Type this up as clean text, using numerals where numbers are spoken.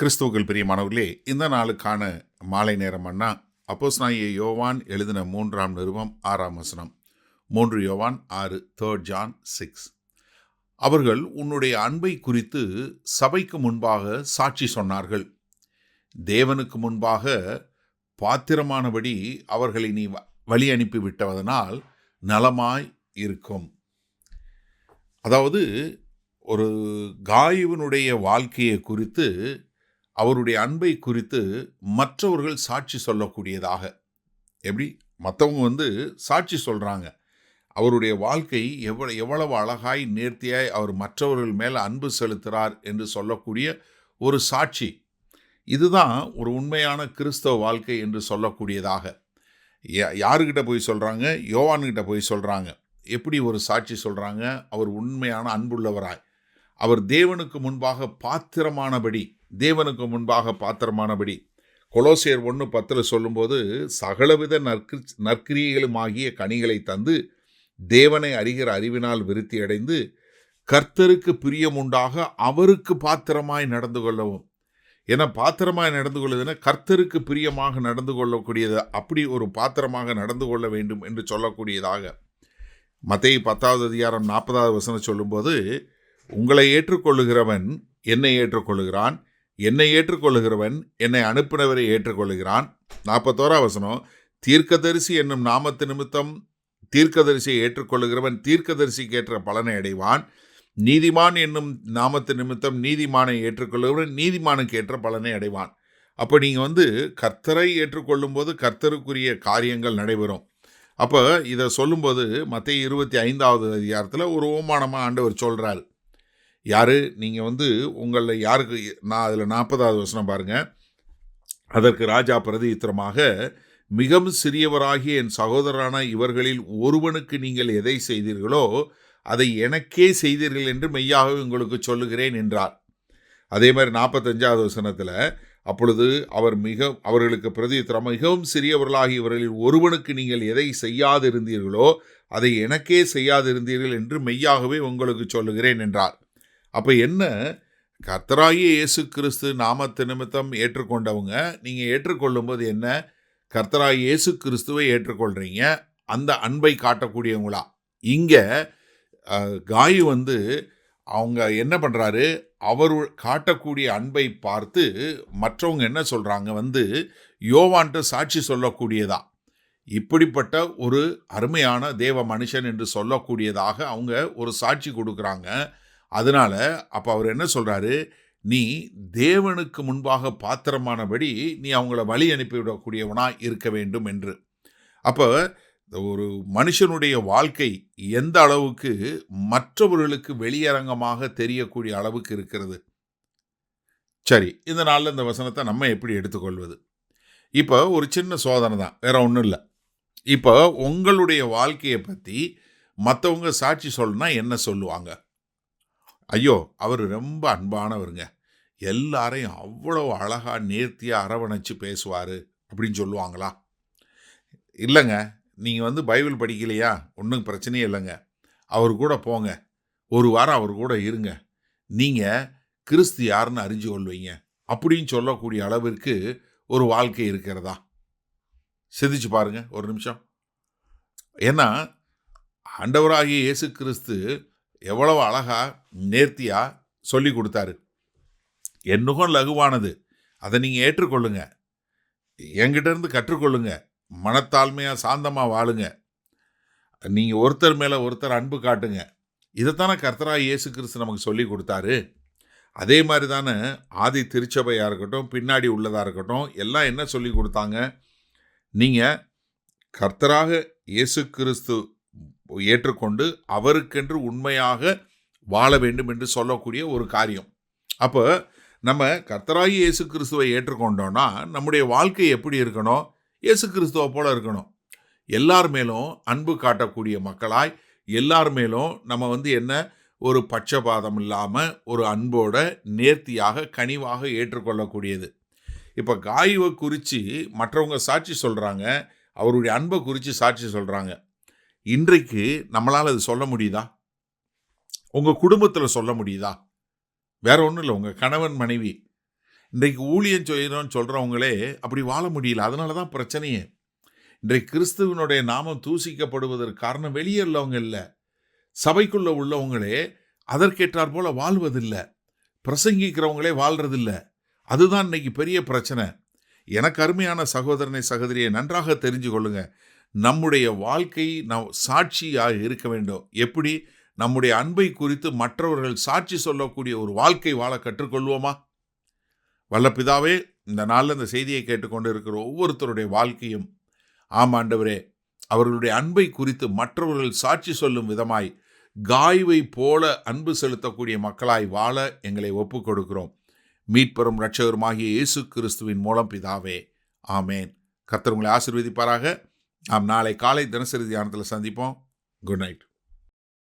கிறிஸ்துவுக்குள் பிரியமானவர்களே, இந்த நாளுக்கான மாலை நேரம் அண்ணா அப்போஸ்தலனாகிய யோவான் எழுதின 3ஆம் நிருபம் 6ஆம் வசனம். 3 யோவான் 6, 3 ஜான் 6. அவர்கள் உன்னுடைய அன்பை குறித்து சபைக்கு முன்பாக சாட்சி சொன்னார்கள். தேவனுக்கு முன்பாக பாத்திரமானபடி அவர்களை நீ வழி அனுப்பி விட்டதனால் நலமாய் இருக்கும். அதாவது ஒரு காயுவினுடைய வாழ்க்கையை குறித்து, அவருடைய அன்பை குறித்து மற்றவர்கள் சாட்சி சொல்லக்கூடியதாக. எப்படி மற்றவங்க சாட்சி சொல்கிறாங்க, அவருடைய வாழ்க்கை எவ்வளவு அழகாய் நேர்த்தியாய் அவர் மற்றவர்கள் மேலே அன்பு செலுத்துகிறார் என்று சொல்லக்கூடிய ஒரு சாட்சி. இதுதான் ஒரு உண்மையான கிறிஸ்தவ வாழ்க்கை என்று சொல்லக்கூடியதாக. யாருக்கிட்ட போய் சொல்கிறாங்க? யோவான்கிட்ட போய் சொல்கிறாங்க. எப்படி ஒரு சாட்சி சொல்கிறாங்க? அவர் உண்மையான அன்புள்ளவராய், அவர் தேவனுக்கு முன்பாக பாத்திரமானபடி, தேவனுக்கு முன்பாக பாத்திரமானபடி. கொலோசியர் 1:10 சொல்லும்போது, சகலவித நற்கிரியைகளுமாகிய கனிகளை தந்து தேவனை அறிகிற அறிவினால் விருத்தி அடைந்து கர்த்தருக்கு பிரியமுண்டாக அவருக்கு பாத்திரமாய் நடந்து கொள்ளவும். ஏன்னா பாத்திரமாய் நடந்து கொள்ளுதுன்னா கர்த்தருக்கு பிரியமாக நடந்து கொள்ளக்கூடியது. அப்படி ஒரு பாத்திரமாக நடந்து கொள்ள வேண்டும் என்று சொல்லக்கூடியதாக. மத்தேயு 10ஆம் அதிகாரம் 40ஆவது வசனம் சொல்லும்போது, உங்களை ஏற்றுக்கொள்ளுகிறவன் என்னை ஏற்றுக்கொள்ளுகிறான், என்னை ஏற்றுக்கொள்ளுகிறவன் என்னை அனுப்பினவரை ஏற்றுக்கொள்ளுகிறான். 41ஆம் வசனம், தீர்க்கதரிசி என்னும் நாமத்து நிமித்தம் தீர்க்கதரிசியை ஏற்றுக்கொள்ளுகிறவன் தீர்க்கதரிசிக்கு ஏற்ற பலனை அடைவான். நீதிமான் என்னும் நாமத்து நிமித்தம் நீதிமானை ஏற்றுக்கொள்ளுகிறவன் நீதிமானுக்கு ஏற்ற பலனை அடைவான். அப்போ நீங்கள் கர்த்தரை ஏற்றுக்கொள்ளும் போது கர்த்தருக்குரிய காரியங்கள் நடைபெறும். அப்போ இதை சொல்லும்போது மத்தேயு 25ஆவது அதிகாரத்தில் ஒரு ஓமானமாக ஆண்டவர் சொல்கிறார். யார் நீங்கள் உங்களில் யாருக்கு, நான் அதில் 40ஆவது வசனம் பாருங்கள். அதற்கு ராஜா பிரதியுத்தரமாக, மிகவும் சிறியவராகிய என் சகோதரரான இவர்களில் ஒருவனுக்கு நீங்கள் எதை செய்தீர்களோ அதை எனக்கே செய்தீர்கள் என்று மெய்யாகவே உங்களுக்கு சொல்லுகிறேன் என்றார். அதே மாதிரி 45ஆவது வசனத்தில், அப்பொழுது அவர்களுக்கு பிரதியுத்தரமாக, மிகவும் சிறியவர்களாகிய இவர்களில் ஒருவனுக்கு நீங்கள் எதை செய்யாதிருந்தீர்களோ அதை எனக்கே செய்யாதிருந்தீர்கள் என்று மெய்யாகவே உங்களுக்கு சொல்லுகிறேன் என்றார். அப்போ என்ன, கர்த்தராகிய இயேசு கிறிஸ்து நாமத்து நிமித்தம் ஏற்றுக்கொண்டவங்க, நீங்கள் ஏற்றுக்கொள்ளும்போது என்ன, கர்த்தராகிய இயேசு கிறிஸ்துவை ஏற்றுக்கொள்கிறீங்க, அந்த அன்பை காட்டக்கூடியவங்களா. இங்கே காயு அவங்க என்ன பண்ணுறாரு, அவர் காட்டக்கூடிய அன்பை பார்த்து மற்றவங்க என்ன சொல்கிறாங்க, யோவான்ட்டு சாட்சி சொல்லக்கூடியதா, இப்படிப்பட்ட ஒரு அருமையான தேவ மனுஷன் என்று சொல்லக்கூடியதாக அவங்க ஒரு சாட்சி கொடுக்குறாங்க. அதனால அப்போ அவர் என்ன சொல்கிறாரு, நீ தேவனுக்கு முன்பாக பாத்திரமானபடி நீ அவங்கள வழி அனுப்பிவிடக்கூடியவனாக இருக்க வேண்டும் என்று. அப்போ ஒரு மனுஷனுடைய வாழ்க்கை எந்த அளவுக்கு மற்றவர்களுக்கு வெளியரங்கமாக தெரியக்கூடிய அளவுக்கு இருக்கிறது. சரி, இந்த நாளில் இந்த வசனத்தை நம்ம எப்படி எடுத்துக்கொள்வது? இப்போ ஒரு சின்ன சோதனை தான், வேற ஒன்றும் இல்லை. இப்போ உங்களுடைய வாழ்க்கையை பற்றி மற்றவங்க சாட்சி சொல்லணும்னா என்ன சொல்லுவாங்க? ஐயோ, அவர் ரொம்ப அன்பானவருங்க, எல்லாரையும் அவ்வளோ அழகாக நேர்த்தியாக அரவணைச்சு பேசுவார் அப்படின்னு சொல்லுவாங்களா? இல்லைங்க. நீங்கள் பைபிள் படிக்கலையா? ஒன்றும் பிரச்சனையே இல்லைங்க, அவர் கூட போங்க, ஒரு வாரம் அவர் கூட இருங்க, நீங்கள் கிறிஸ்து யாருன்னு அறிஞ்சு கொள்வீங்க அப்படின்னு சொல்லக்கூடிய அளவிற்கு ஒரு வாழ்க்கை இருக்கிறதா? சிந்திச்சு பாருங்க ஒரு நிமிஷம். ஏன்னா ஆண்டவராகிய இயேசு கிறிஸ்து எவ்வளவு அழகா நேர்த்தியாக சொல்லி கொடுத்தாரு. என் நுகம் லகுவானது, அதை நீங்கள் ஏற்றுக்கொள்ளுங்க, என்கிட்ட இருந்து கற்றுக்கொள்ளுங்க, மனத்தாழ்மையாக சாந்தமாக வாழுங்க, நீங்கள் ஒருத்தர் மேலே ஒருத்தர் அன்பு காட்டுங்க. இதைத்தானே கர்த்தராகிய இயேசு கிறிஸ்து நமக்கு சொல்லி கொடுத்தாரு. அதே மாதிரி தானே ஆதி திருச்சபையாக இருக்கட்டும், பின்னாடி உள்ளதாக இருக்கட்டும், எல்லாம் என்ன சொல்லி கொடுத்தாங்க? நீங்கள் கர்த்தராக இயேசு கிறிஸ்து ஏற்றுக்கொண்டு அவருக்கென்று உண்மையாக வாழ வேண்டும் என்று சொல்லக்கூடிய ஒரு காரியம். அப்போ நம்ம கர்த்தராகிய இயேசு கிறிஸ்துவை ஏற்றுக்கொண்டோன்னா நம்முடைய வாழ்க்கை எப்படி இருக்கணும்? இயேசு கிறிஸ்துவை போல இருக்கணும். எல்லார் மேலும் அன்பு காட்டக்கூடிய மக்களாய், எல்லார் மேலும் நம்ம என்ன, ஒரு பட்சபாதம் இல்லாமல் ஒரு அன்போட நேர்த்தியாக கனிவாக ஏற்றுக்கொள்ளக்கூடியது. இப்போ காயுவை குறித்து மற்றவங்க சாட்சி சொல்கிறாங்க, அவருடைய அன்பை குறித்து சாட்சி சொல்கிறாங்க. இன்றைக்கு நம்மளால் அது சொல்ல முடியுதா? உங்கள் குடும்பத்தில் சொல்ல முடியுதா? வேற ஒன்றும் இல்லை, உங்கள் கணவன் மனைவி இன்றைக்கு ஊழியம் செய்கிறோன்னு சொல்கிறவங்களே அப்படி வாழ முடியல. அதனால தான் பிரச்சனையே. இன்றைக்கு கிறிஸ்துவனுடைய நாமம் தூசிக்கப்படுவதற்கு காரணம் வெளியே உள்ளவங்க இல்லை, சபைக்குள்ள உள்ளவங்களே அதற்கேற்றார் போல வாழ்வதில்லை, பிரசங்கிக்கிறவங்களே வாழ்றதில்லை. அதுதான் இன்னைக்கு பெரிய பிரச்சனை. எனக்கு அருமையான சகோதரனை சகோதரியை நன்றாக தெரிஞ்சு கொள்ளுங்க. நம்முடைய வாழ்க்கை சாட்சியாக இருக்க வேண்டும். எப்படி? நம்முடைய அன்பை குறித்து மற்றவர்கள் சாட்சி சொல்லக்கூடிய ஒரு வாழ்க்கை வாழ கற்றுக்கொள்வோமா? வல்ல பிதாவே, இந்த நாளில் இந்த செய்தியை கேட்டுக்கொண்டு இருக்கிற ஒவ்வொருத்தருடைய வாழ்க்கையும் ஆண்டவரே, அவர்களுடைய அன்பை குறித்து மற்றவர்கள் சாட்சி சொல்லும் விதமாய் காய்வை போல அன்பு செலுத்தக்கூடிய மக்களாய் வாழ எங்களை ஒப்புக் கொடுக்கிறோம். மீட்பெரும் இரட்சகருமாகிய இயேசு கிறிஸ்துவின் மூலம் பிதாவே, ஆமேன். கர்த்தர் உங்களை ஆசீர்வதிப்பாராக. நாம் நாளை காலை தினசரி தியானத்தில் சந்திப்போம். Good night.